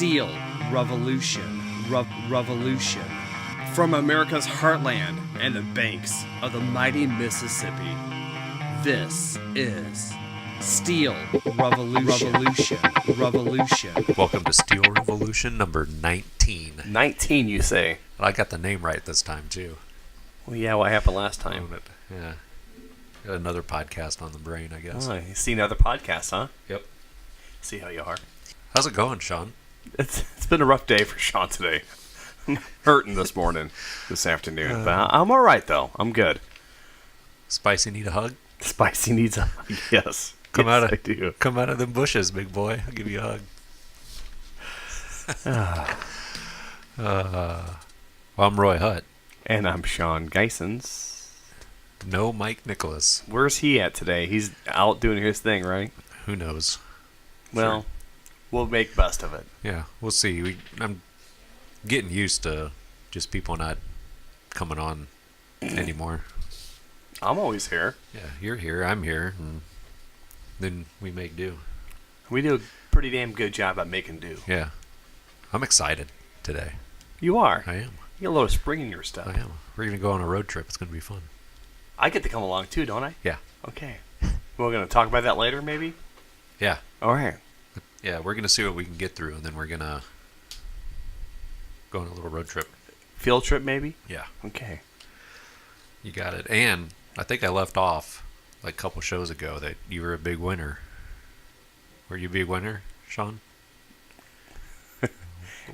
Steel Revolution. Revolution. From America's heartland and the banks of the mighty Mississippi, this is Steel Revolution. Revolution. Welcome to Steel Revolution number 19. 19, you say? I got the name right this time, too. Well, yeah, what happened last time? Yeah. Got another podcast on the brain, I guess. Oh, you seen other podcasts, huh? Yep. See how you are. How's it going, Sean? It's been a rough day for Sean today. I'm hurting this afternoon. But I'm all right, though. I'm good. Spicy need a hug? Spicy needs a hug. Yes. Come yes, out I do. Come out of them bushes, big boy. I'll give you a hug. Well, I'm Roy Hutt. And I'm Sean Geisens. No Mike Nicholas. Where's he at today? He's out doing his thing, right? Who knows? Well, Sure. We'll make best of it. Yeah, we'll see. I'm getting used to just people not coming on anymore. I'm always here. Yeah, you're here, I'm here, and then we make do. We do a pretty damn good job at making do. Yeah. I'm excited today. You are. I am. You got a little spring in your step. I am. We're going to go on a road trip. It's going to be fun. I get to come along too, don't I? Yeah. Okay. We're going to talk about that later, maybe? Yeah. All right. Yeah, we're going to see what we can get through, and then we're going to go on a little road trip. Field trip, maybe? Yeah. Okay. You got it. And I think I left off like a couple shows ago that you were a big winner. Were you a big winner, Sean?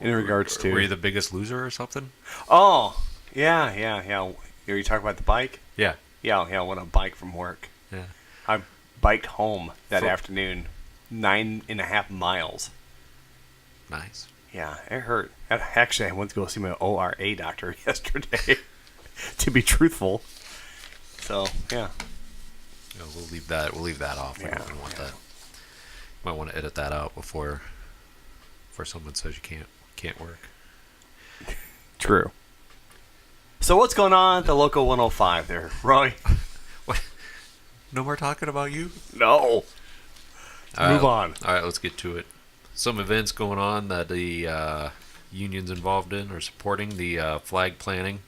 In regards to... Were you the biggest loser or something? Oh, yeah. Are you talking about the bike? Yeah. Yeah, I won a bike from work. Yeah. I biked home that For- afternoon, 9.5 miles. Nice. Yeah, it hurt. Actually, I went to go see my ORA doctor yesterday, to be truthful. So, yeah. Yeah, we'll leave that off. We Yeah, don't want that. Might want to edit that out before someone says you can't work. True. So what's going on at the Local 105 there, Roy? What? No more talking about you? No. Move on. All right, let's get to it. Some events going on that the union's involved in or supporting. The flag planting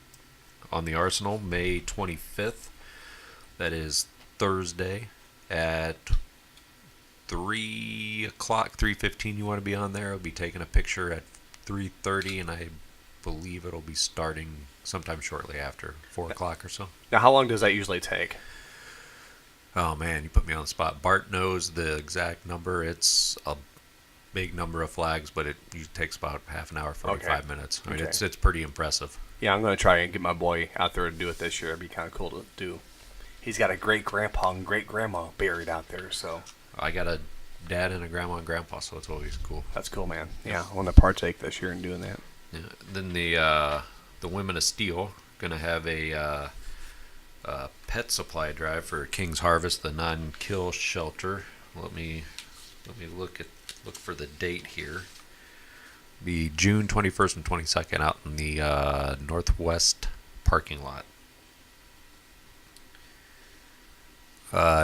on the Arsenal, May 25th. That is Thursday at 3 o'clock, 3:15. You want to be on there. I'll be taking a picture at 3:30, and I believe it'll be starting sometime shortly after 4 o'clock or so. Now, how long does that usually take? Oh man, you put me on the spot. Bart knows the exact number. It's a big number of flags, but it usually takes about half an hour, 45 minutes. I mean, Okay. it's pretty impressive. Yeah, I'm going to try and get my boy out there to do it this year. It'd be kind of cool to do. He's got a great-grandpa and great-grandma buried out there, so I got a dad and a grandma and grandpa, so it's always cool. that's cool, man. Yeah, I want to partake this year in doing that. Yeah. Then the Women of Steel gonna have a pet supply drive for King's Harvest, the non-kill shelter. Let me look for the date here. Be June 21st and 22nd out in the northwest parking lot.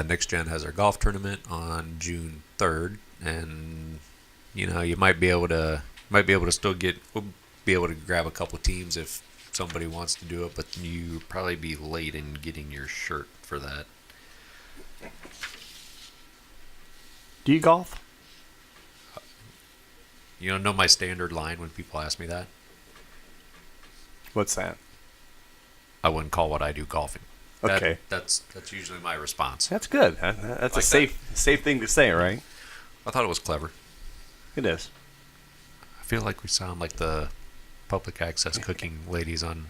Next Gen has their golf tournament on June 3rd, and you might be able to still we'll be able to grab a couple teams if somebody wants to do it, but you probably be late in getting your shirt for that. Do you golf? You know my standard line when people ask me that? What's that? I wouldn't call what I do golfing. Okay. That's usually my response. That's good. That's Like a safe thing to say, right? I thought it was clever. It is. I feel like we sound like the public access cooking ladies on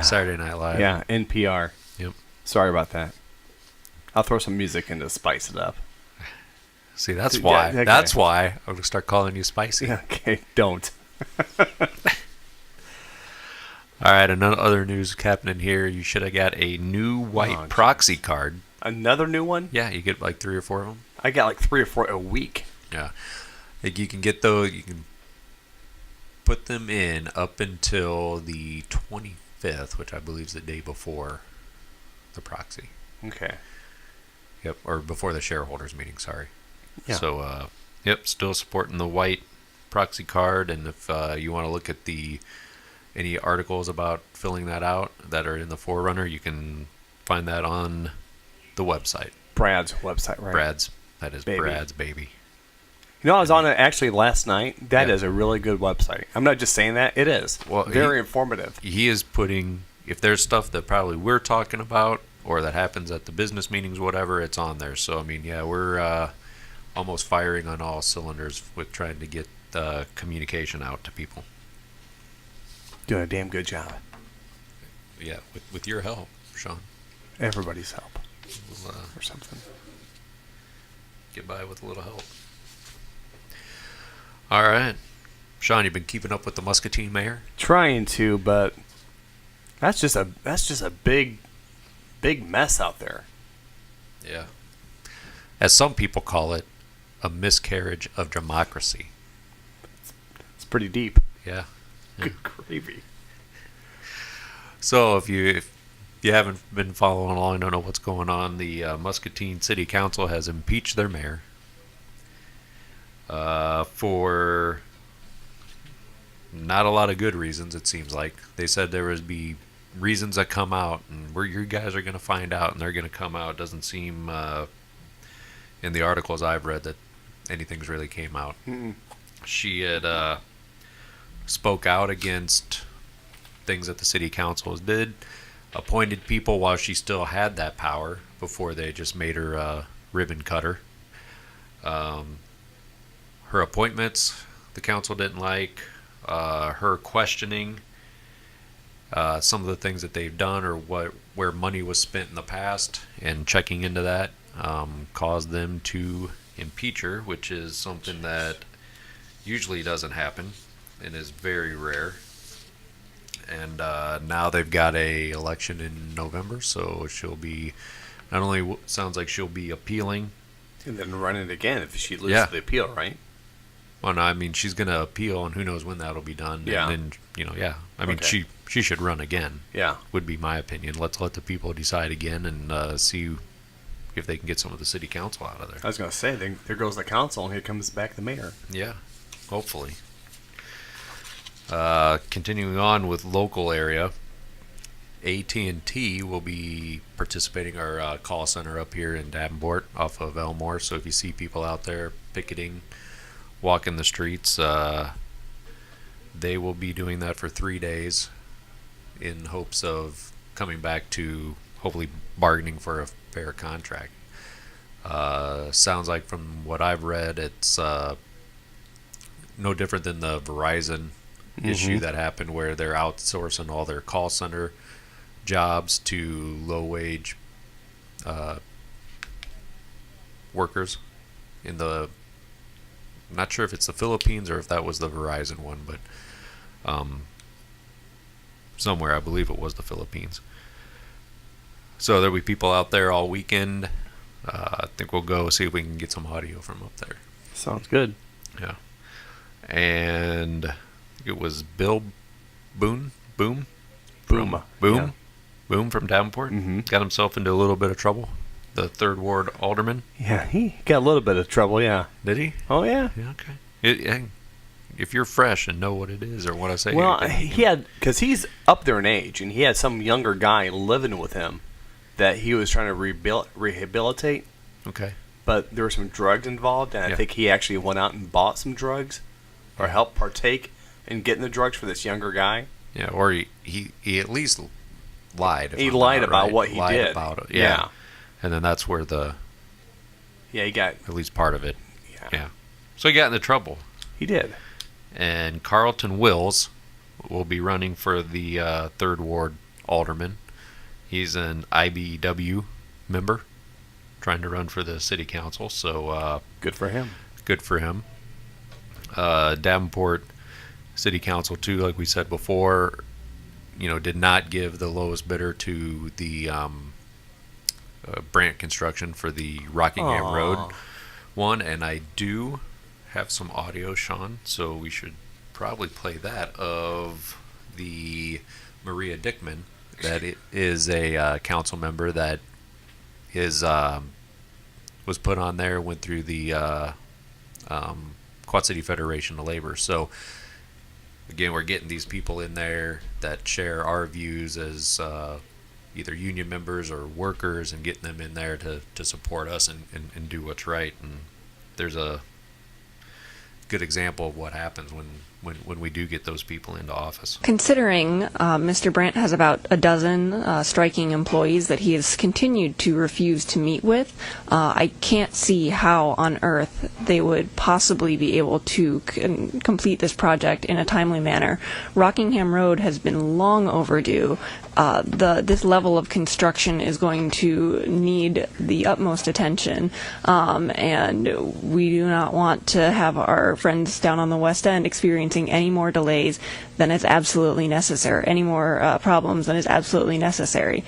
Saturday Night Live. Yeah, NPR. Yep. Sorry about that. I'll throw some music in to spice it up. See, that's Yeah, why. okay. That's why I'm going to start calling you Spicy. Okay, don't. All right, another news happening here. You should have got a new white proxy card. Another new one? Yeah, you get like 3 or 4 of them. I got like 3 or 4 a week. Yeah. Like you can get those, you can put them in up until the 25th, which I believe is the day before the proxy. Okay. Yep, or before the shareholders meeting, sorry. Yeah. So, yep, still supporting the white proxy card, and if you want to look at any articles about filling that out that are in the Forerunner, you can find that on the website. Brad's website, right? Brad's. That is Baby. Brad's baby. You know, I was on it actually last night. That Yeah. is a really good website. I'm not just saying that. It is. Well, Very informative. He is putting, if there's stuff that probably we're talking about or that happens at the business meetings, whatever, it's on there. So, I mean, yeah, we're almost firing on all cylinders with trying to get communication out to people. Doing a damn good job. Yeah, with your help, Sean. Everybody's help. We'll Or something. get by with a little help. All right. Sean, you been keeping up with the Muscatine mayor? Trying to, but that's just a big mess out there. Yeah. As some people call it, a miscarriage of democracy. It's pretty deep. Yeah. Good gravy. So if you haven't been following along, don't know what's going on, the Muscatine City Council has impeached their mayor for not a lot of good reasons, it seems like. They said there would be reasons that come out, and where you guys are going to find out, and they're going to come out. It doesn't seem in the articles I've read that anything's really came out. Mm-mm. She had spoke out against things that the city councils did, appointed people while she still had that power before they just made her a ribbon cutter. Her appointments, the council didn't like. Her questioning some of the things that they've done or where money was spent in the past and checking into that caused them to impeach her, which is something that usually doesn't happen and is very rare. And now they've got a election in November, so she'll be not only sounds like she'll be appealing. And then run it again if she loses Yeah. the appeal, right? Well, no, I mean she's going to appeal, and who knows when that'll be done. Yeah. And then I mean Okay. she should run again. Yeah. Would be my opinion. Let's let the people decide again and see if they can get some of the city council out of there. I was going to say, there goes the council, and here comes back the mayor. Yeah, hopefully. Continuing on with local area, AT&T will be participating our call center up here in Davenport off of Elmore. So if you see people out there picketing, walking the streets, they will be doing that for 3 days in hopes of coming back to hopefully bargaining for a fair contract. Sounds like from what I've read, it's no different than the Verizon issue that happened where they're outsourcing all their call center jobs to low-wage workers in the, I'm not sure if it's the Philippines or if that was the Verizon one, but somewhere, I believe it was the Philippines. So there'll be people out there all weekend. I think we'll go see if we can get some audio from up there. Sounds good. Yeah. And it was Bill Boom Boom. from Davenport. Mhm. Got himself into a little bit of trouble. The third ward alderman. Yeah, he got a little bit of trouble, yeah. Did he? Oh, yeah. Yeah. Okay. If you're fresh and know what it is or what I say. Well, you can- he had, because he's up there in age, and he had some younger guy living with him that he was trying to rehabilitate, okay. but there were some drugs involved, and I Yeah. think he actually went out and bought some drugs or helped partake in getting the drugs for this younger guy. Yeah. Or he at least lied. if He I'm lied not about right. what he Lied did. about it. Yeah. And then that's where Yeah, he got, at least part of it. yeah, Yeah. So he got into trouble. he did. And Carlton Wills will be running for the third ward alderman. He's an IBW member, trying to run for the city council. So Good for him. good for him. Davenport City Council too, like we said before, did not give the lowest bidder to the Brant Construction for the Rockingham Aw. Road one, and I do have some audio, Sean, so we should probably play that of the Maria Dickman, that it is a council member that is was put on there, went through the Quad City Federation of Labor. So again, we're getting these people in there that share our views as either union members or workers, and getting them in there to support us and do what's right. And there's a good example of what happens when we do get those people into office. Considering Mr. Brandt has about a dozen striking employees that he has continued to refuse to meet with, I can't see how on earth they would possibly be able to complete this project in a timely manner. Rockingham Road has been long overdue. This level of construction is going to need the utmost attention, and we do not want to have our friends down on the West End experiencing any more delays than is absolutely necessary, any more problems than is absolutely necessary.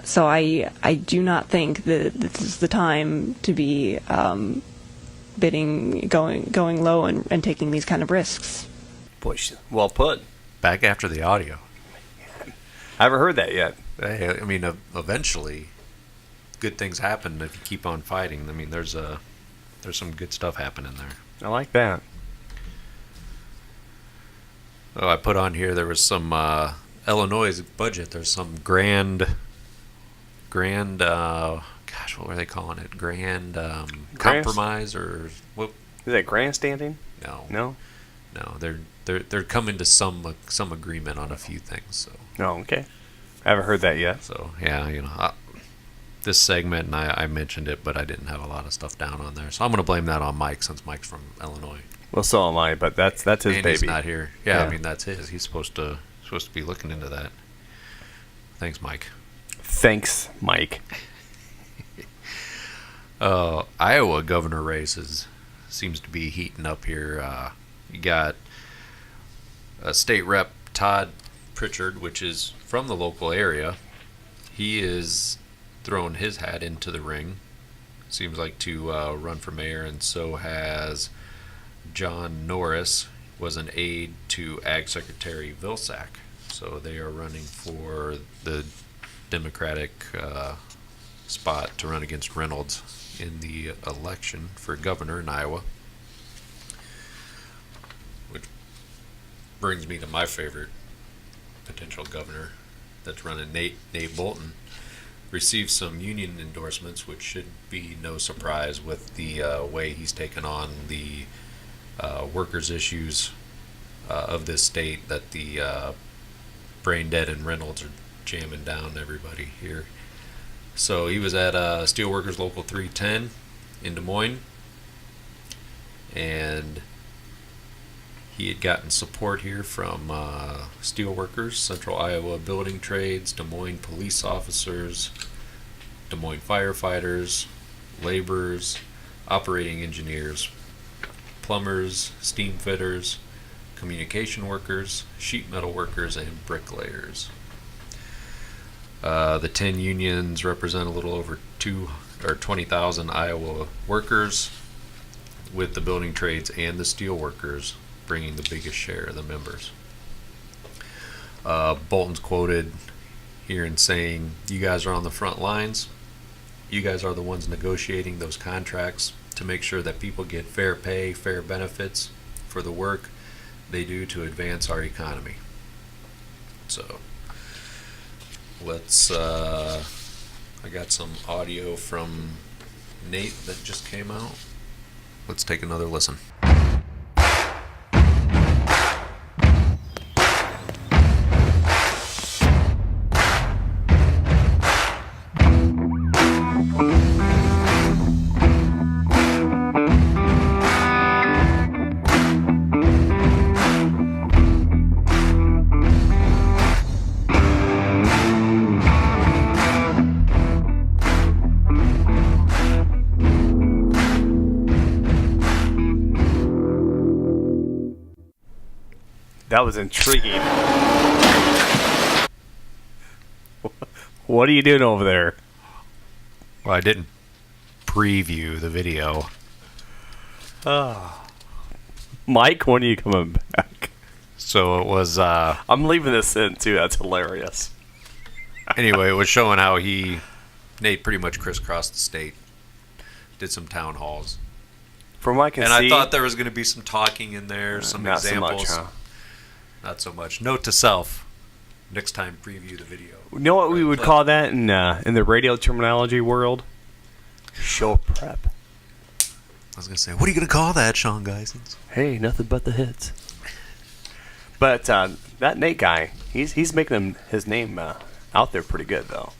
So I do not think that this is the time to be going low and taking these kind of risks. Boy, well put. Back after the audio. I haven't heard that yet. Hey, I mean, eventually, good things happen if you keep on fighting. I mean, there's some good stuff happening there. I like that. Oh, I put on here there was some Illinois' budget. There's some grand. Gosh, what were they calling it? Grand compromise or what? Is that grandstanding? No. They're coming to some agreement on a few things. So. Oh, okay. I haven't heard that yet. So yeah, this segment, and I mentioned it, but I didn't have a lot of stuff down on there. So I'm going to blame that on Mike, since Mike's from Illinois. Well, so am I, but that's his and baby. He's not here. Yeah, Yeah. I mean that's his. He's supposed to be looking into that. Thanks, Mike. Thanks, Mike. Iowa governor races seems to be heating up here. You got State Rep Todd Pritchard, which is from the local area. He is throwing his hat into the ring. Seems like to run for mayor, and so has John Norris, was an aide to Ag Secretary Vilsack. So they are running for the Democratic spot to run against Reynolds in the election for governor in Iowa. Which brings me to my favorite potential governor that's running, Nate Bolton. Received some union endorsements, which should be no surprise with the way he's taken on the workers' issues of this state, that the Brain Dead and Reynolds are jamming down everybody here. So he was at Steelworkers Local 310 in Des Moines, and he had gotten support here from Steelworkers, Central Iowa Building Trades, Des Moines police officers, Des Moines firefighters, laborers, operating engineers, plumbers, steam fitters, communication workers, sheet metal workers, and bricklayers. The 10 unions represent a little over 20,000 Iowa workers, with the building trades and the steel workers bringing the biggest share of the members. Bolton's quoted here in saying, "You guys are on the front lines. You guys are the ones negotiating those contracts to make sure that people get fair pay, fair benefits for the work they do to advance our economy." So let's I got some audio from Nate that just came out. Let's take another listen. That was intriguing. What are you doing over there? Well, I didn't preview the video. Mike, when are you coming back? So it was, I'm leaving this in, too. That's hilarious. anyway, it was showing how Nate pretty much crisscrossed the state, did some town halls, From what I can And see, I thought there was going to be some talking in there, some not examples. so much, huh? Not so much. Note to self: next time, preview the video. You know what we would Clip. call that in the radio terminology world? Show prep. I was going to say, what are you going to call that, Sean Geisens? Hey, nothing but the hits. But that Nate guy, he's making his name out there pretty good, though.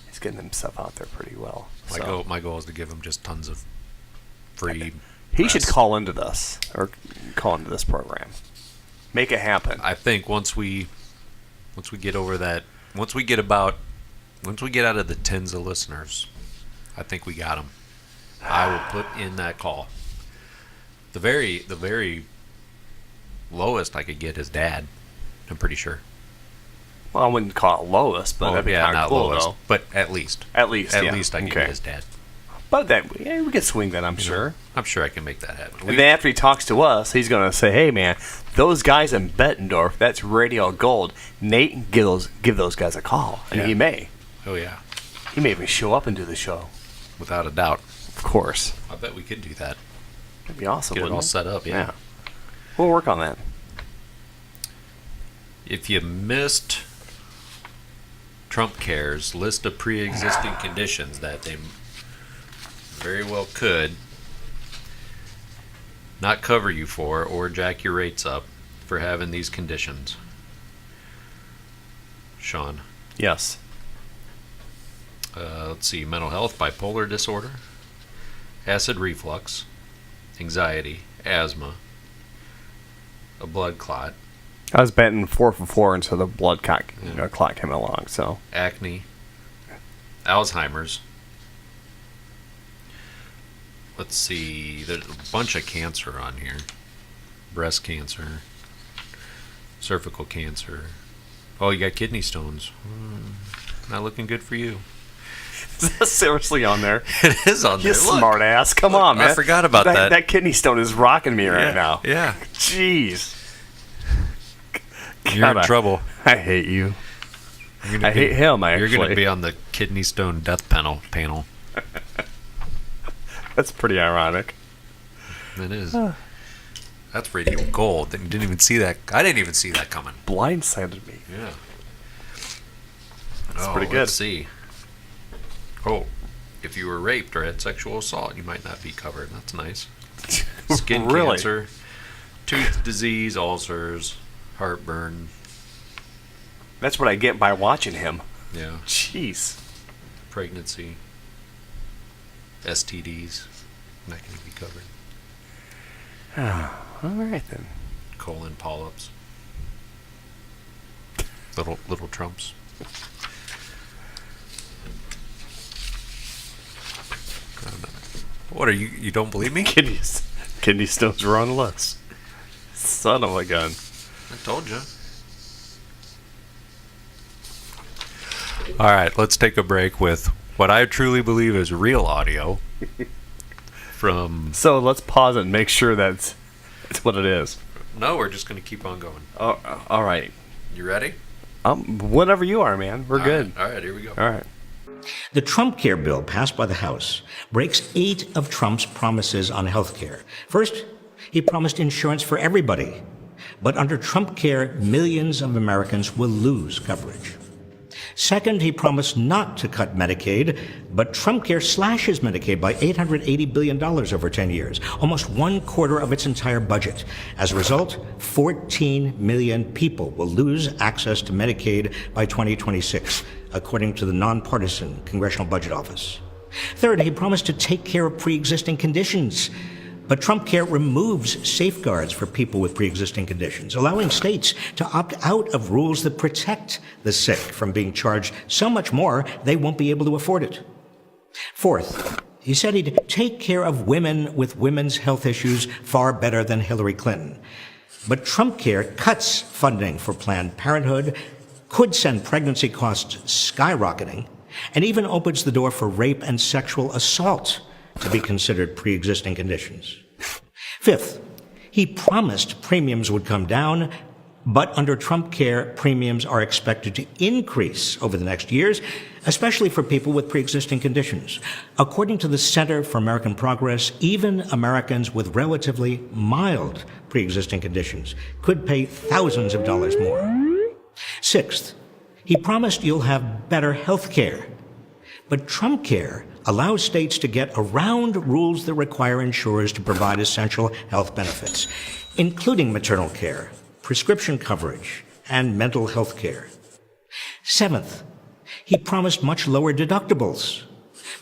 He's getting himself out there pretty well. My goal is to give him just tons of free. He should press. call into this program. Make it happen. I think once we get over that, once we get out of the tens of listeners, I think we got him. I will put in that call. The very lowest I could get is Dad. I'm pretty sure. Well, I wouldn't call it lowest, but that'd be kind of not cool, lowest, though. but at least At least I okay. can get his dad. But we could swing that, I'm sure. I'm sure I can make that happen. And then after he talks to us, he's going to say, hey, man, those guys in Bettendorf, that's Radio Gold. Nate, give those guys a call. And Yeah. he may. Oh yeah, He may even show up and do the show. without a doubt. Of course. I bet we could do that. That'd be awesome, Get it wouldn't all set up. Yeah. We'll work on that. If you missed Trump Care's list of pre-existing conditions that they very well could not cover you for or jack your rates up for having these conditions. Sean, Yes. let's see, mental health, bipolar disorder, acid reflux, anxiety, asthma, a blood clot, I was betting 4 for 4 until the blood clot came along, so. acne, Alzheimer's. Let's see, there's a bunch of cancer on here. Breast cancer, cervical cancer. Oh, you got kidney stones. Not looking good for you. Is that seriously on there? It is on You there. Look. smart ass. Come Look, on, man. I forgot about that. That kidney stone is rocking me right now. Yeah. Jeez. You're in God, trouble. I hate you. You're gonna I hate him, You're going to actually. be on the kidney stone death panel. That's pretty ironic. It is. That's Radio Gold. Didn't even see that. I didn't even see that coming. Blindsided me. Yeah. That's pretty good. Let's see. Oh, if you were raped or had sexual assault, you might not be covered. That's nice. Skin Really? cancer, tooth disease, ulcers, heartburn. That's what I get by watching him. Yeah. Jeez. Pregnancy. STDs. Not going to be covered. All right, then. Colon polyps. Little Trumps. What are you? You don't believe me? Kidney stones were on the list. Son of a gun. I told you. All right, let's take a break with what I truly believe is real audio from. So let's pause it and make sure that's what it is. No, we're just going to keep on going. All right. You ready? Whatever you are, man. We're good. All right, here we go. All right. The Trump Care bill passed by the House breaks 8 of Trump's promises on health care. First, he promised insurance for everybody. But under Trump Care, millions of Americans will lose coverage. Second, he promised not to cut Medicaid, but Trump Care slashes Medicaid by $880 billion over 10 years, almost 1/4 of its entire budget. As a result, 14 million people will lose access to Medicaid by 2026, according to the nonpartisan Congressional Budget Office. Third, he promised to take care of pre-existing conditions. But Trump Care removes safeguards for people with pre-existing conditions, allowing states to opt out of rules that protect the sick from being charged so much more they won't be able to afford it. Fourth, he said he'd take care of women with women's health issues far better than Hillary Clinton. But Trump Care cuts funding for Planned Parenthood, could send pregnancy costs skyrocketing, and even opens the door for rape and sexual assault to be considered pre-existing conditions. Fifth, he promised premiums would come down, but under Trump Care, premiums are expected to increase over the next years especially for people with pre-existing conditions. According to the Center for American Progress, even Americans with relatively mild pre-existing conditions could pay thousands of dollars more. Sixth, he promised you'll have better health care. But Trump Care allows states to get around rules that require insurers to provide essential health benefits, including maternal care, prescription coverage, and mental health care. Seventh, he promised much lower deductibles.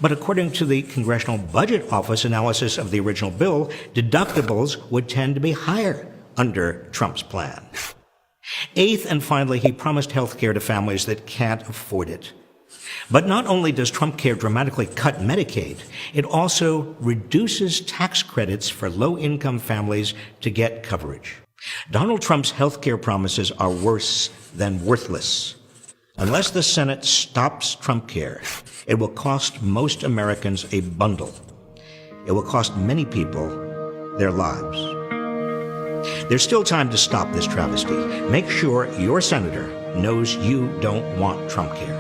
But according to the Congressional Budget Office analysis of the original bill, deductibles would tend to be higher under Trump's plan. Eighth, and finally, he promised health care to families that can't afford it. But not only does Trump Care dramatically cut Medicaid, it also reduces tax credits for low-income families to get coverage. Donald Trump's health care promises are worse than worthless. Unless the Senate stops Trump Care, it will cost most Americans a bundle. It will cost many people their lives. There's still time to stop this travesty. Make sure your senator knows you don't want Trump Care.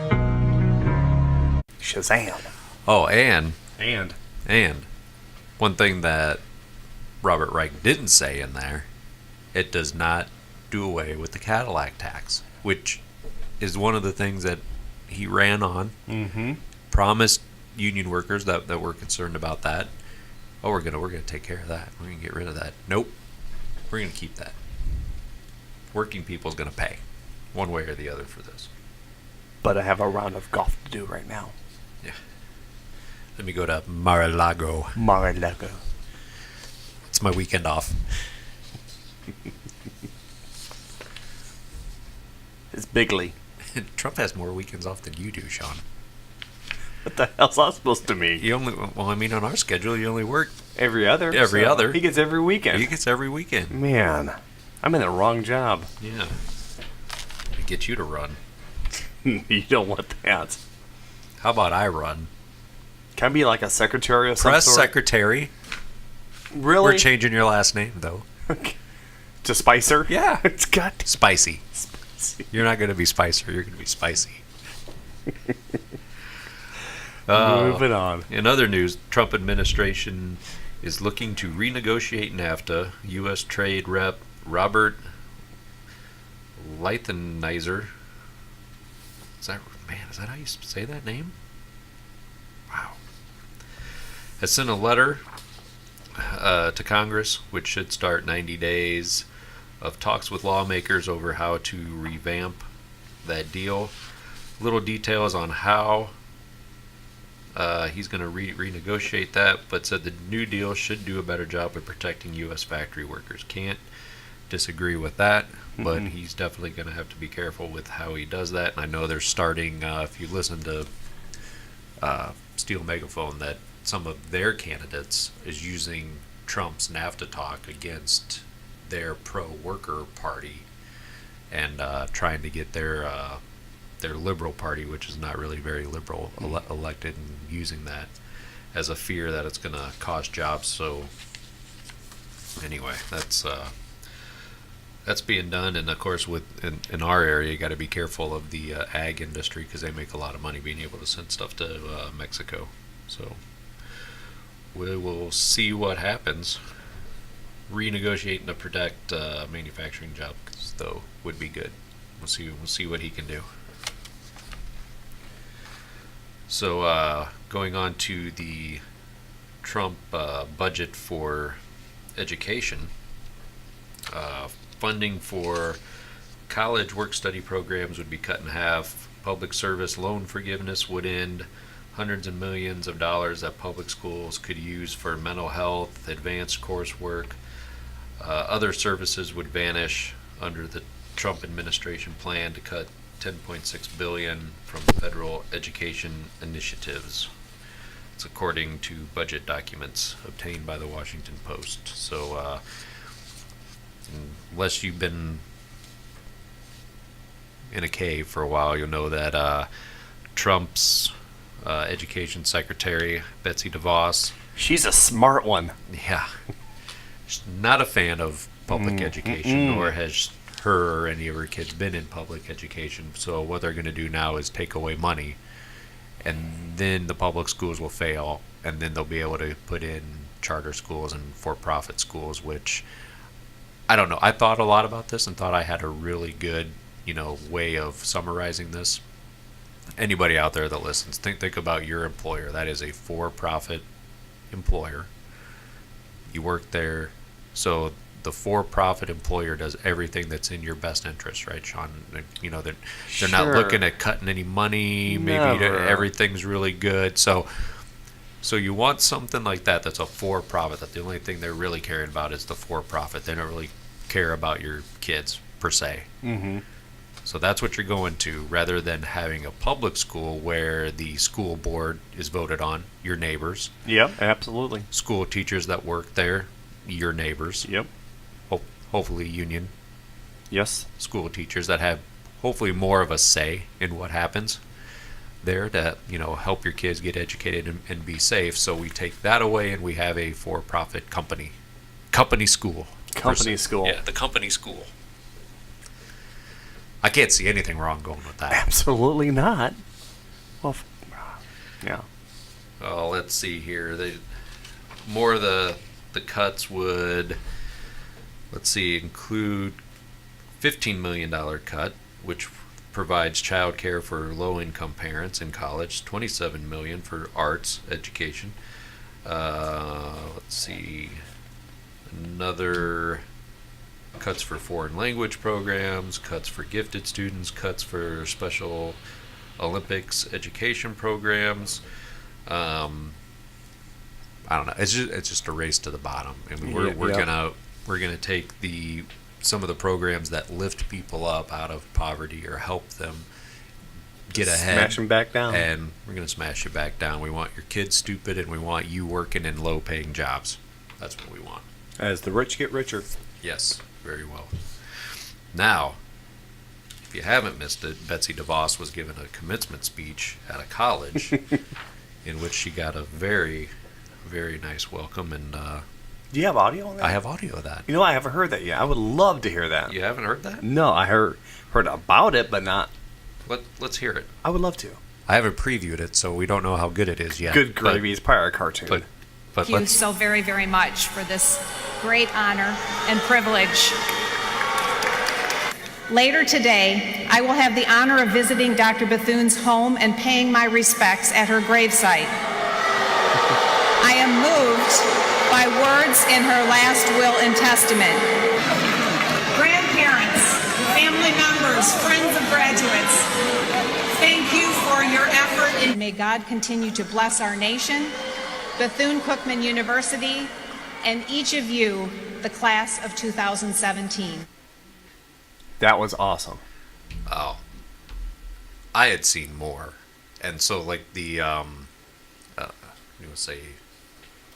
Shazam. Oh, and one thing that Robert Reich didn't say in there, it does not do away with the Cadillac tax, which is one of the things that he ran on. Mm-hmm. Promised union workers that were concerned about that. Oh, we're gonna take care of that. We're gonna get rid of that. Nope. We're gonna keep that. Working people's gonna pay, one way or the other, for this. But I have a round of golf to do right now. Yeah. Let me go to Mar-a-Lago. Mar-a-Lago. It's my weekend off. It's Bigley. Trump has more weekends off than you do, Sean. What the hell's that supposed to mean? You only, well, I mean, on our schedule, you only work Every other. Every other. He gets every weekend. He gets every weekend. Man, I'm in the wrong job. Yeah. To get you to run. You don't want that. How about I run? Can I be like a secretary of some Press sort? secretary. Really? We're changing your last name, though. To Spicer? Yeah. It's got to Spicy. be. You're not going to be Spicer. You're going to be Spicy. Moving on. In other news, Trump administration is looking to renegotiate NAFTA. U.S. Trade Rep Robert Lighthizer. Is that how you say that name? Wow. Has sent a letter to Congress, which should start 90 days of talks with lawmakers over how to revamp that deal. Little details on how he's going to renegotiate that, but said the new deal should do a better job of protecting U.S. factory workers. Can't disagree with that, but he's definitely going to have to be careful with how he does that. And I know they're starting, if you listen to Steel Megaphone, that some of their candidates is using Trump's NAFTA talk against their pro-worker party and trying to get their liberal party, which is not really very liberal, elected, and using that as a fear that it's going to cost jobs. So anyway, that's being done. And of course, in our area, you got to be careful of the ag industry, because they make a lot of money being able to send stuff to Mexico. So we will see what happens. Renegotiating to protect manufacturing jobs, though, would be good. We'll see what he can do. So going on to the Trump budget for education, funding for college work-study programs would be cut in half. Public service loan forgiveness would end. Hundreds of millions of dollars that public schools could use for mental health, advanced coursework. Other services would vanish under the Trump administration plan to cut $10.6 billion from federal education initiatives. It's according to budget documents obtained by the Washington Post. So unless you've been in a cave for a while, you'll know that Trump's education secretary, Betsy DeVos, She's a smart one. yeah, she's not a fan of public education, nor has her or any of her kids been in public education. So what they're going to do now is take away money and then the public schools will fail, and then they'll be able to put in charter schools and for-profit schools, which I don't know. I thought a lot about this and thought I had a really good, way of summarizing this. Anybody out there that listens, think about your employer. That is a for-profit employer. You work there, so the for-profit employer does everything that's in your best interest, right, Sean? They're not Sure. looking at cutting any money. Maybe Never. everything's really good. So you want something like that that's a for-profit. That the only thing they're really caring about is the for-profit. They don't really care about your kids per se. Mm-hmm. So that's what you're going to, rather than having a public school where the school board is voted on, your neighbors, Yep, absolutely. school teachers that work there, your neighbors, Yep. hopefully union Yes. school teachers that have hopefully more of a say in what happens there to help your kids get educated and be safe. So we take that away and we have a for-profit company school. Company school. Yeah, the company school. I can't see anything wrong going with that. Absolutely not. Well, yeah. Oh, let's see here. More of the cuts would, let's see, include $15 million cut, which provides child care for low-income parents in college, $27 million for arts education. Let's see, another cuts for foreign language programs, cuts for gifted students, cuts for special Olympics education programs. I don't know. It's just a race to the bottom. I mean, we're gonna take some of the programs that lift people up out of poverty or help them get ahead. Smash them back down. And we're gonna smash it back down. We want your kids stupid, and we want you working in low-paying jobs. That's what we want. As the rich get richer. Yes, very well. Now, if you haven't missed it, Betsy DeVos was given a commencement speech at a college in which she got a very, very nice welcome, and Do you have audio on that? I have audio of that. I haven't heard that yet. I would love to hear that. You haven't heard that? No, I heard about it, but not. Let's hear it. I would love to. I haven't previewed it, so we don't know how good it is yet. Good gravy is probably a cartoon. But Thank you let's. so very, very much for this great honor and privilege. Later today, I will have the honor of visiting Dr. Bethune's home and paying my respects at her gravesite. I am moved by words in her last will and testament. Grandparents, family members, friends of graduates, thank you for your effort, and may God continue to bless our nation, Bethune-Cookman University, and each of you, the class of 2017. That was awesome. Oh, I had seen more, and so like the say,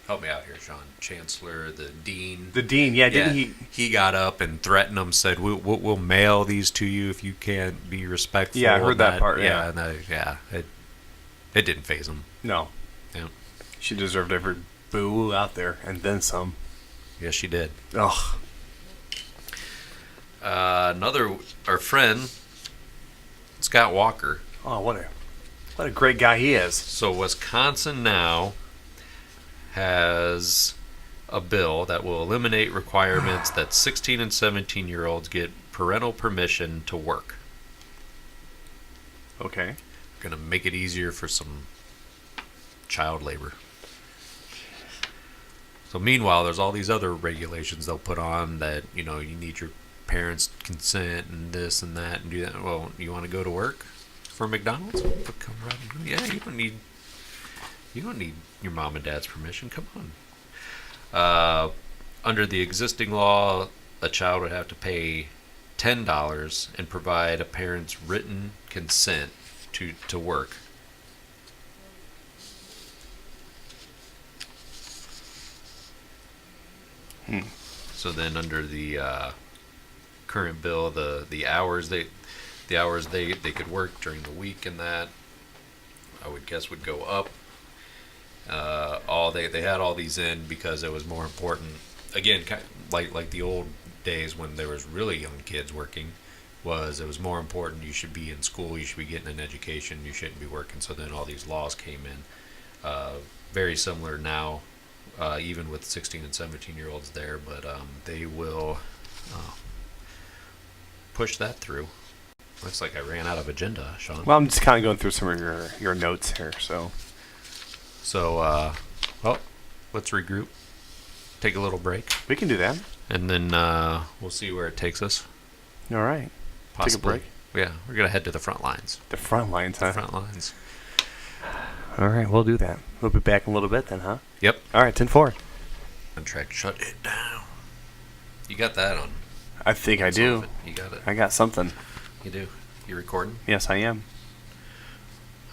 help me out here, Sean. Chancellor, the dean. The dean, didn't he? He got up and threatened them. Said, "We'll mail these to you if you can't be respectful." Yeah, I heard and that part, yeah. And it didn't faze him. No. Yeah, She deserved every boo out there, and then some. yes, she did. Ugh. Our friend Scott Walker. Oh, what a great guy he is. So Wisconsin now has a bill that will eliminate requirements that 16 and 17-year-olds get parental permission to work. Okay. Going to make it easier for some child labor. So meanwhile, there's all these other regulations they'll put on that, you need your parents' consent and this and that and do that. Well, you want to go to work for McDonald's? Come right. Yeah, you don't need your mom and dad's permission. Come on. Under the existing law, a child would have to pay $10 and provide a parent's written consent to work. So then, under the current bill, the hours they could work during the week, and that I would guess would go up. They had all these in because it was more important. Again, like the old days when there was really young kids working, was it was more important. You should be in school. You should be getting an education. You shouldn't be working. So then all these laws came in. Very similar now, even with 16 and 17-year-olds there, but they will push that through. Looks like I ran out of agenda, Sean. Well, I'm just kind of going through some of your notes here. So Well, let's regroup. Take a little break, we can do that. and then we'll see where it takes us. All right. Possibly. Take a break. Yeah, we're gonna head to the front lines. The front lines, huh? Front lines. All right, we'll do that. We'll be back in a little bit then, huh? Yep. All right, 10-4. Contract. Shut it down. You got that on? I think I do. You got it. I got something. You do. You recording? Yes, I am.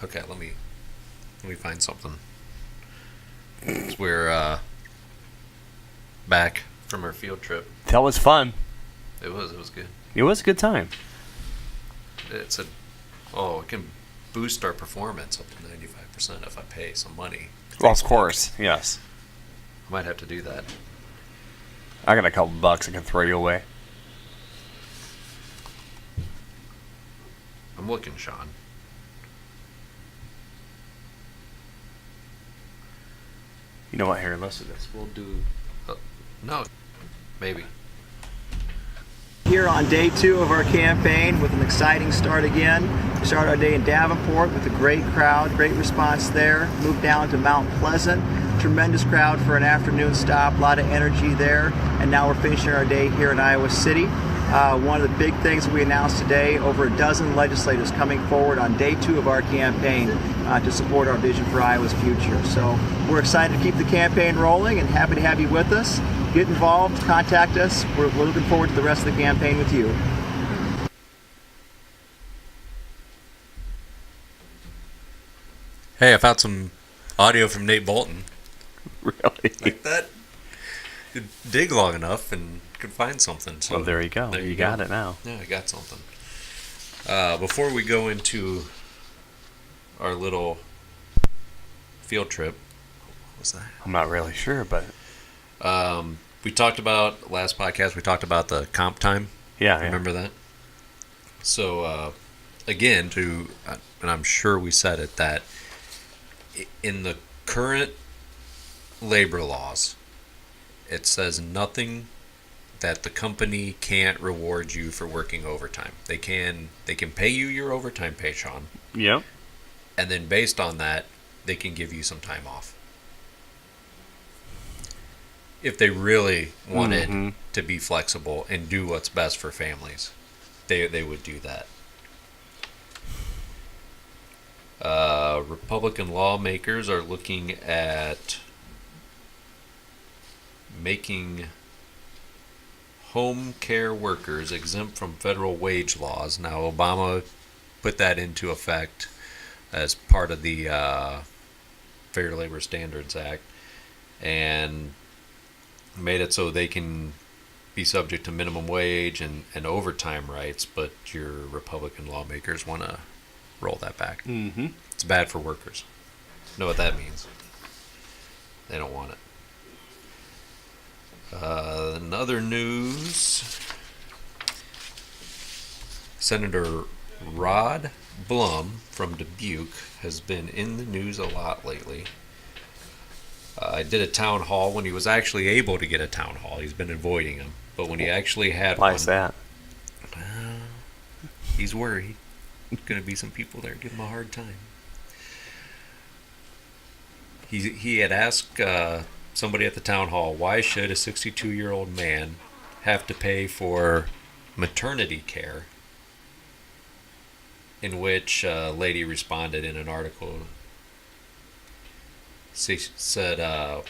Okay. Let me find something. 'Cause we're back from our field trip. That was fun. It was good. It was a good time. It can boost our performance up to 95% if I pay some money. Well, of course, yes. I might have to do that. I got a couple bucks I can throw you away. I'm looking, Sean. You know what? Here, let's do this. We'll do. No, maybe. Here on day 2 of our campaign with an exciting start again. We started our day in Davenport with a great crowd, great response there. Moved down to Mount Pleasant, tremendous crowd for an afternoon stop, a lot of energy there. And now we're finishing our day here in Iowa City. One of the big things we announced today, over a dozen legislators coming forward on day 2 of our campaign to support our vision for Iowa's future. So we're excited to keep the campaign rolling and happy to have you with us. Get involved, contact us. We're looking forward to the rest of the campaign with you. Hey, I found some audio from Nate Bolton. Really? Like that. You dig long enough and could find something. So Well, there you go. There you got it now. Yeah, I got something. Before we go into our little field trip, what was that? I'm not really sure, but We talked about last podcast. We talked about the comp time. yeah. Remember that? So again, and I'm sure we said it, that in the current labor laws, it says nothing that the company can't reward you for working overtime. They can pay you your overtime pay, Sean, Yep. and then based on that, they can give you some time off. If they really wanted to be flexible and do what's best for families, they would do that. Republican lawmakers are looking at making home care workers exempt from federal wage laws. Now, Obama put that into effect as part of the Fair Labor Standards Act and made it so they can be subject to minimum wage and overtime rights, but your Republican lawmakers want to roll that back. Mm-hmm. It's bad for workers. Know what that means? They don't want it. In other news, Senator Rod Blum from Dubuque has been in the news a lot lately. I did a town hall when he was actually able to get a town hall. He's been avoiding them, but when he actually had Why one, is that? he's worried. Going to be some people there give him a hard time. He had asked somebody at the town hall, why should a 62-year-old man have to pay for maternity care? In which a lady responded in an article. She said,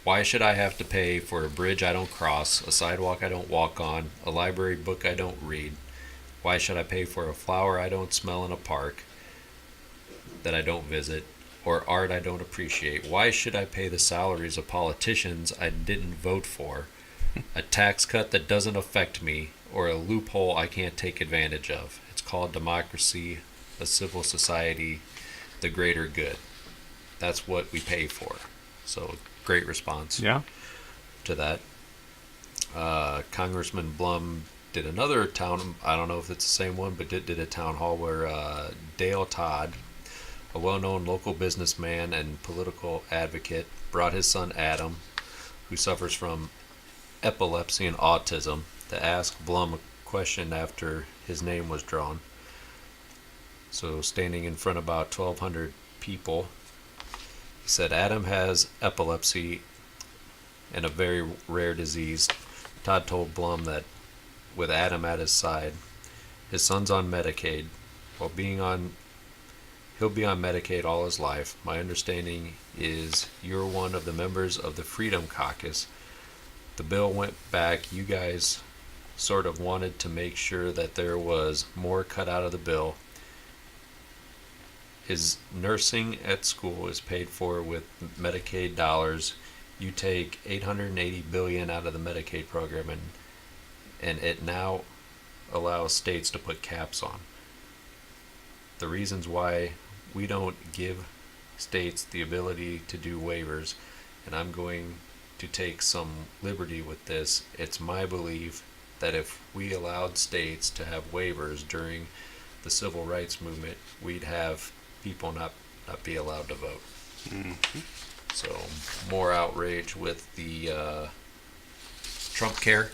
why should I have to pay for a bridge I don't cross, a sidewalk I don't walk on, a library book I don't read? Why should I pay for a flower I don't smell in a park that I don't visit, or art I don't appreciate? Why should I pay the salaries of politicians I didn't vote for, a tax cut that doesn't affect me, or a loophole I can't take advantage of? It's called democracy, a civil society, the greater good. That's what we pay for. So, great response Yeah. to that. Congressman Blum did another town. I don't know if it's the same one, but did a town hall where Dale Todd, a well-known local businessman and political advocate, brought his son Adam, who suffers from epilepsy and autism, to ask Blum a question after his name was drawn. So, standing in front of about 1,200 people, he said, Adam has epilepsy and a very rare disease. Todd told Blum that with Adam at his side, his son's on Medicaid. He'll be on Medicaid all his life. My understanding is you're one of the members of the Freedom Caucus. The bill went back. You guys sort of wanted to make sure that there was more cut out of the bill. His nursing at school is paid for with Medicaid dollars. You take $880 billion out of the Medicaid program, and it now allows states to put caps on. The reasons why we don't give states the ability to do waivers, and I'm going to take some liberty with this. It's my belief that if we allowed states to have waivers during the civil rights movement, we'd have people not be allowed to vote. Mm-hmm. So more outrage with the Trump care.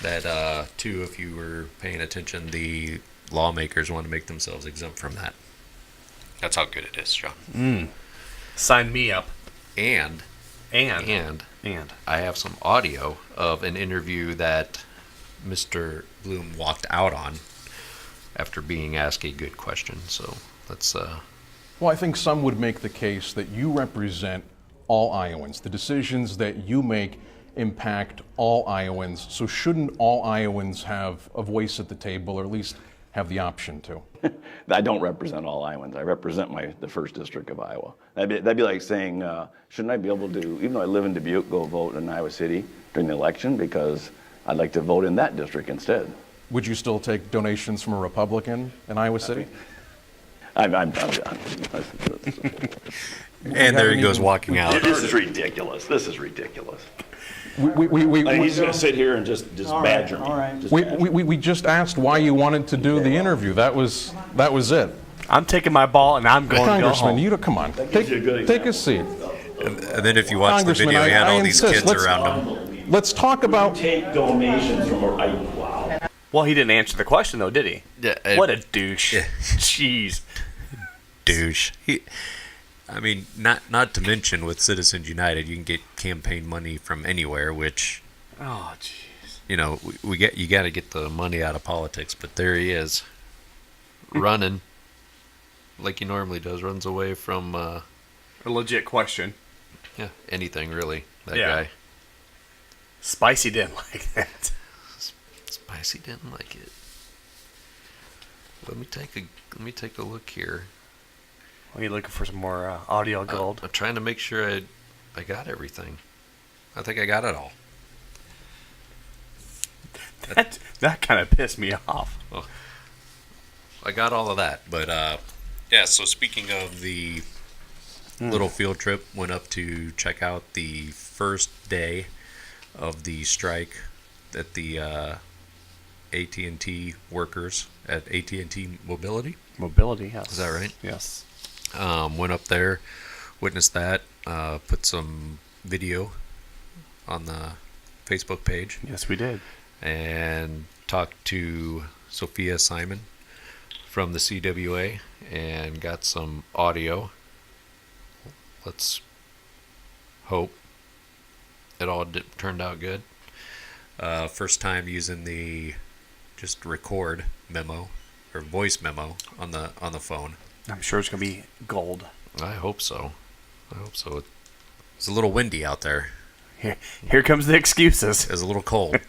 That too, if you were paying attention, the lawmakers want to make themselves exempt from that. That's how good it is, John. Sign me up. And I have some audio of an interview that Mr. Bloom walked out on after being asked a good question. So let's. Well, I think some would make the case that you represent all Iowans. The decisions that you make impact all Iowans. So shouldn't all Iowans have a voice at the table, or at least have the option to? I don't represent all Iowans. I represent the first district of Iowa. That'd be like saying, shouldn't I be able to, even though I live in Dubuque, go vote in Iowa City during the election because I'd like to vote in that district instead. Would you still take donations from a Republican in Iowa City? I'm and there he goes walking out. This is ridiculous. This is ridiculous. He's going to sit here and just badger me. all right. We just asked why you wanted to do the interview. That was it. I'm taking my ball and I'm going to go Congressman, home. come on. gives you a good Take a example. seat. And then if you watch the Congressman, video, he had I all these insist. kids around him. Let's talk about. Take donations from wow. Well, he didn't answer the question, though, did he? Yeah, What a douche. Yeah. Jeez. Douche. I mean, not to mention with Citizens United, you can get campaign money from anywhere, which, Oh, jeez. you know, you got to get the money out of politics. But there he is, running like he normally does. Runs away from A legit question. anything really. That Yeah. guy. Spicy didn't like that. Spicy didn't like it. Let me take a look here. Are you looking for some more audio gold? I'm trying to make sure I got everything. I think I got it all. That kind of pissed me off. I got all of that, but yeah. So speaking of the little field trip, went up to check out the first day of the strike at the AT&T workers at AT&T Mobility. Mobility, yes. Is that right? Yes. Went up there, witnessed that, put some video on the Facebook page, Yes, we did. and talked to Sophia Simon from the CWA and got some audio. Let's hope it all turned out good. First time using the just record memo or voice memo on the phone. I'm sure it's going to be gold. I hope so. It's a little windy out there. Here comes the excuses. It's a little cold.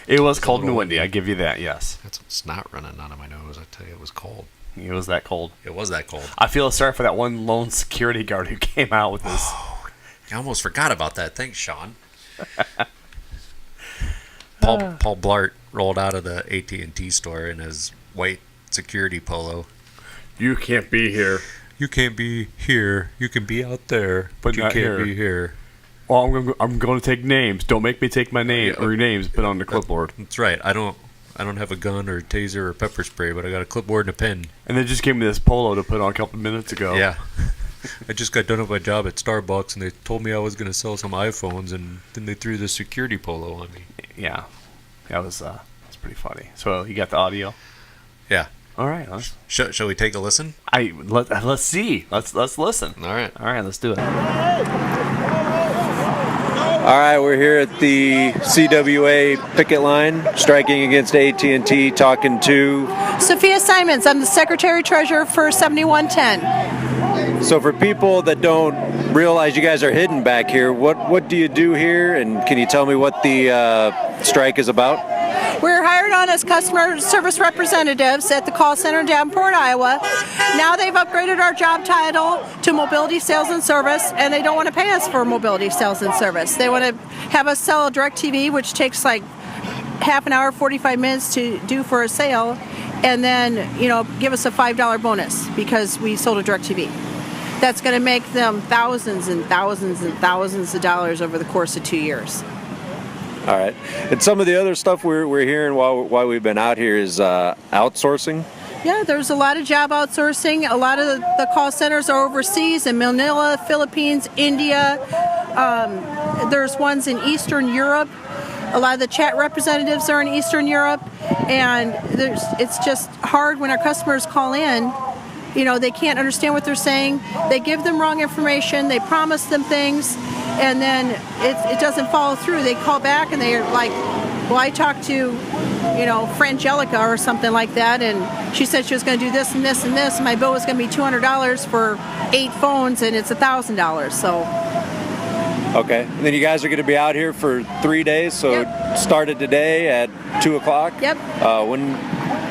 It was cold and little windy, windy. I give you that, yes. That's snot running out of my nose. I tell you, it was cold. It was that cold. It was that cold. I feel sorry for that one lone security guard who came out with his... I almost forgot about that. Thanks, Sean. Paul Blart rolled out of the AT&T store in his white security polo. You can't be here. You can't be here. You can be out there, But you not can't here. be here. Well, I'm going to take names. Don't make me take my name or your names, put on the clipboard. That's right. I don't I don't have a gun or a taser or pepper spray, but I got a clipboard and a pen. And they just gave me this polo to put on a couple minutes ago. Yeah. I just got done with my job at Starbucks, and they told me I was going to sell some iPhones, and then they threw the security polo on me. Yeah. That was that's pretty funny. So you got the audio? Yeah. All right. Shall we take a listen? Let's see. Let's listen. All right. All right. Let's do it. All right, we're here at the CWA picket line, striking against AT&T, talking to... Sophia Simons, I'm the Secretary-Treasurer for 7110. So for people that don't realize you guys are hidden back here, what do you do here, and can you tell me what the strike is about? We're hired on as customer service representatives at the call center in Davenport, Iowa. Now they've upgraded our job title to mobility sales and service, and they don't want to pay us for mobility sales and service. They want to have us sell a DirecTV, which takes like half an hour, 45 minutes to do for a sale, and then, give us a $5 bonus because we sold a DirecTV. That's going to make them thousands and thousands and thousands of dollars over the course of 2 years. All right. And some of the other stuff we're hearing while we've been out here is outsourcing. Yeah, there's a lot of job outsourcing. A lot of the call centers are overseas in Manila, Philippines, India. There's ones in Eastern Europe. A lot of the chat representatives are in Eastern Europe. And it's just hard when our customers call in. They can't understand what they're saying. They give them wrong information. They promise them things. And then it doesn't follow through. They call back and they're like, well, I talked to, Frangelica or something like that, and she said she was going to do this and this and this. And my bill was going to be $200 for 8 phones, and it's $1,000. So. Okay. And then you guys are going to be out here for 3 days. So Yep. It started today at 2:00. Yep.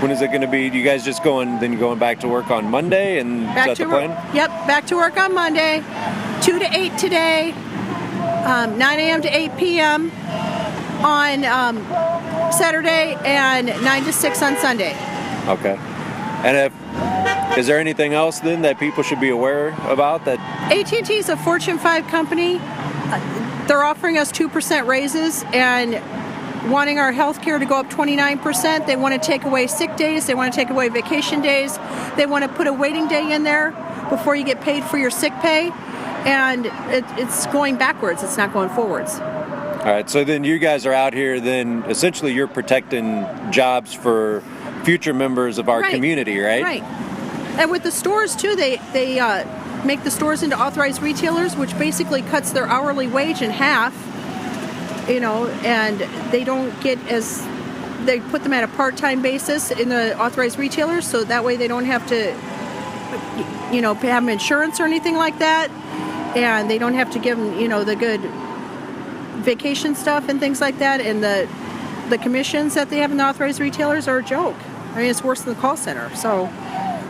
When is it going to be? You guys just going back to work on Monday, and is that the plan? Yep. Back to work on Monday, 2 to 8 today. 9 a.m. to 8 p.m. on Saturday, and 9 to 6 on Sunday. Okay. And is there anything else then that people should be aware about? That AT&T is a Fortune 5 company. They're offering us 2% raises and wanting our health care to go up 29%. They want to take away sick days. They want to take away vacation days. They want to put a waiting day in there before you get paid for your sick pay. And it's going backwards. It's not going forwards. All right. So then you guys are out here. Then essentially you're protecting jobs for future members of our community, right? Right. And with the stores too, they make the stores into authorized retailers, which basically cuts their hourly wage in half. And they don't get they put them at a part-time basis in the authorized retailers, so that way they don't have to, have insurance or anything like that. And they don't have to give them, the good vacation stuff and things like that. And the commissions that they have in the authorized retailers are a joke. I mean, it's worse than the call center. So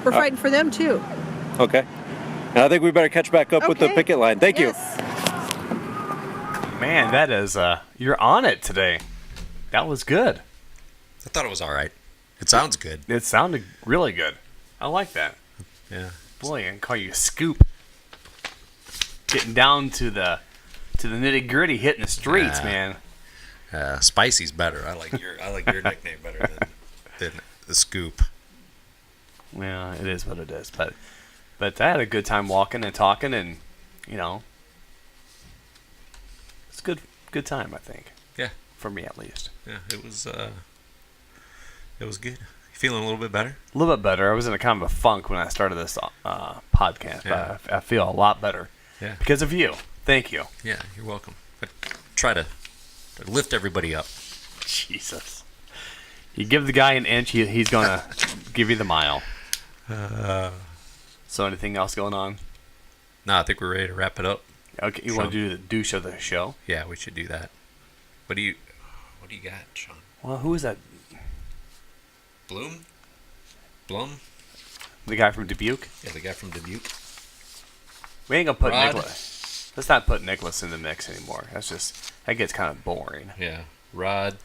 we're fighting for them, too. Okay. And I think we better catch back up with the picket line. Thank you. Man, that is, you're on it today. That was good. I thought it was all right. It sounds good. It sounded really good. I like that. Yeah. Boy, I can call you a Scoop. Getting down to the nitty gritty, hitting the streets, man. Spicy's better. I like your nickname better than the Scoop. Well, it is what it is. But I had a good time walking and talking, and it's a good time, I think. Yeah. For me, at least. Yeah, it was good. You feeling a little bit better? A little bit better. I was in a kind of a funk when I started this podcast, but I feel a lot better. Yeah. Because of you. Thank you. Yeah, you're welcome. But try to lift everybody up. Jesus. You give the guy an inch, he's going to give you the mile. So anything else going on? No, I think we're ready to wrap it up. Okay, you want to do the douche of the show? Yeah, we should do that. What do you got, Sean? Well, who is that? Blum? The guy from Dubuque? Yeah, the guy from Dubuque. We ain't gonna put Rod? Nicholas. Let's not put Nicholas in the mix anymore. That gets kind of boring. Yeah, Rod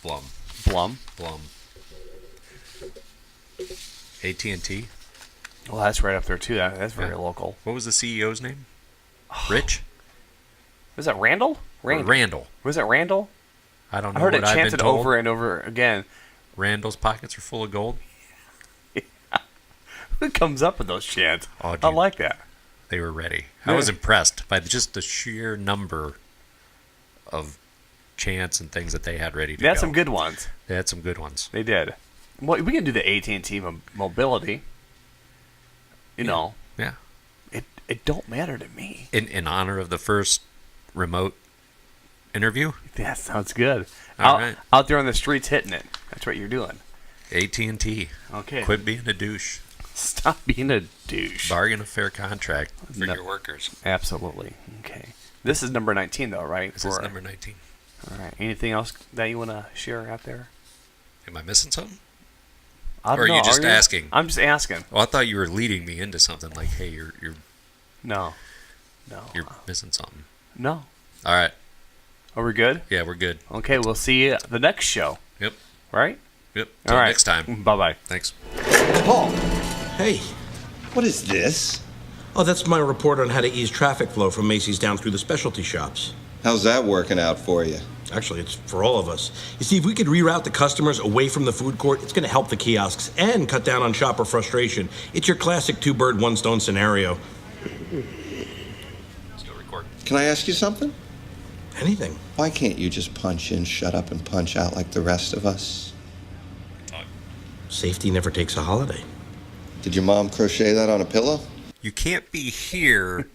Blum. AT&T. Well, that's right up there too. That's very local. What was the CEO's name? Rich? Was that Randall? Randall. Was it Randall? I don't know I heard what it I've been chanted told. over and over again. Randall's pockets are full of gold. Who comes up with those chants? Oh, I dude. like that. They were ready. Yeah. I was impressed by just the sheer number of chants and things that they had ready to They had go. some good ones. They had some good ones. They did. Well, we can do the AT&T mobility. You know, Yeah. it don't matter to me. In honor of the first remote interview, That sounds good. All out, right. out there on the streets hitting it. That's what you're doing. AT&T. Okay. Quit being a douche. Stop being a douche. Bargain a fair contract for No. your workers. Absolutely. Okay. This is number 19, though, right? This is number 19. All right. Anything else that you want to share out there? Am I missing something? I don't Or are know, you just asking? I'm just asking. Oh, I thought you were leading me into something like, hey, you're No. you're missing something. No. All right. Are we good? Yeah, we're good. Okay, we'll see you the next show. Yep. Right? Yep. All Till right. next time. Bye-bye. Thanks. Paul. Hey. What is this? Oh, that's my report on how to ease traffic flow from Macy's down through the specialty shops. How's that working out for you? Actually, it's for all of us. You see, if we could reroute the customers away from the food court, it's going to help the kiosks and cut down on shopper frustration. It's your classic two-bird, one-stone scenario. Still recording. Can I ask you something? Anything. Why can't you just punch in, shut up, and punch out like the rest of us? Safety never takes a holiday. Did your mom crochet that on a pillow? You can't be here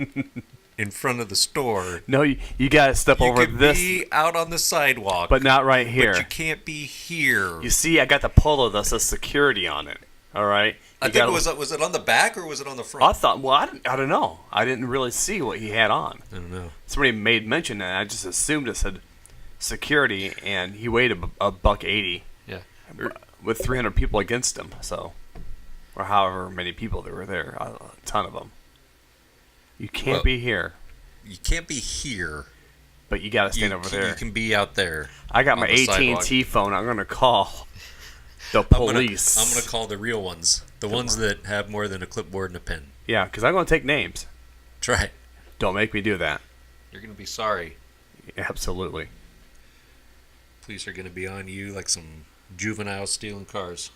in front of the store. No, you got to step You over could this. be out on the sidewalk, But not right here. But you can't be here. You see, I got the polo that says security on it. All right. I think was it on the back or was it on the front? I thought. Well, I don't know. I didn't really see what he had on. I don't know. Somebody made mention, and I just assumed it said security, and he weighed a $180. Yeah. With 300 people against him. So, or however many people there were there, a ton of them. You can't Well, be here, You can't be here. but you got to stand over there. You can be out there. I got my on the sidewalk. AT&T phone. I'm gonna call the I'm police. gonna call the real ones, the ones that have more than a clipboard and a pen. Yeah, because I'm gonna take names. That's right. Don't make me do that. You're gonna be sorry. Absolutely. Police are gonna be on you like some juvenile stealing cars.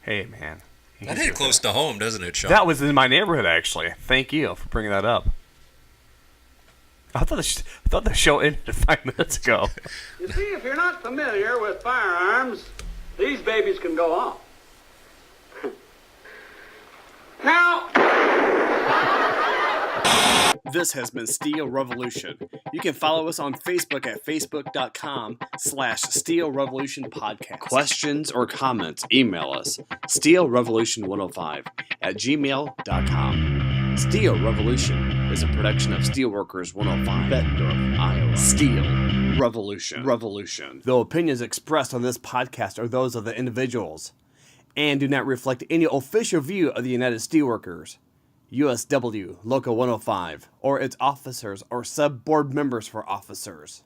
Hey, man. That hit close to home, doesn't it, Sean? That was in my neighborhood, actually. Thank you for bringing that up. I thought the show ended 5 minutes ago. You see, if you're not familiar with firearms, these babies can go off. Now, This has been Steel Revolution. You can follow us on Facebook at facebook.com/Steel Revolution Podcast. Questions or comments, email us steelrevolution105@gmail.com. Steel Revolution is a production of Steelworkers 105, Bettendorf, Iowa. Steel Revolution. The opinions expressed on this podcast are those of the individuals and do not reflect any official view of the United Steelworkers, USW Local 105, or its officers or sub-board members for officers.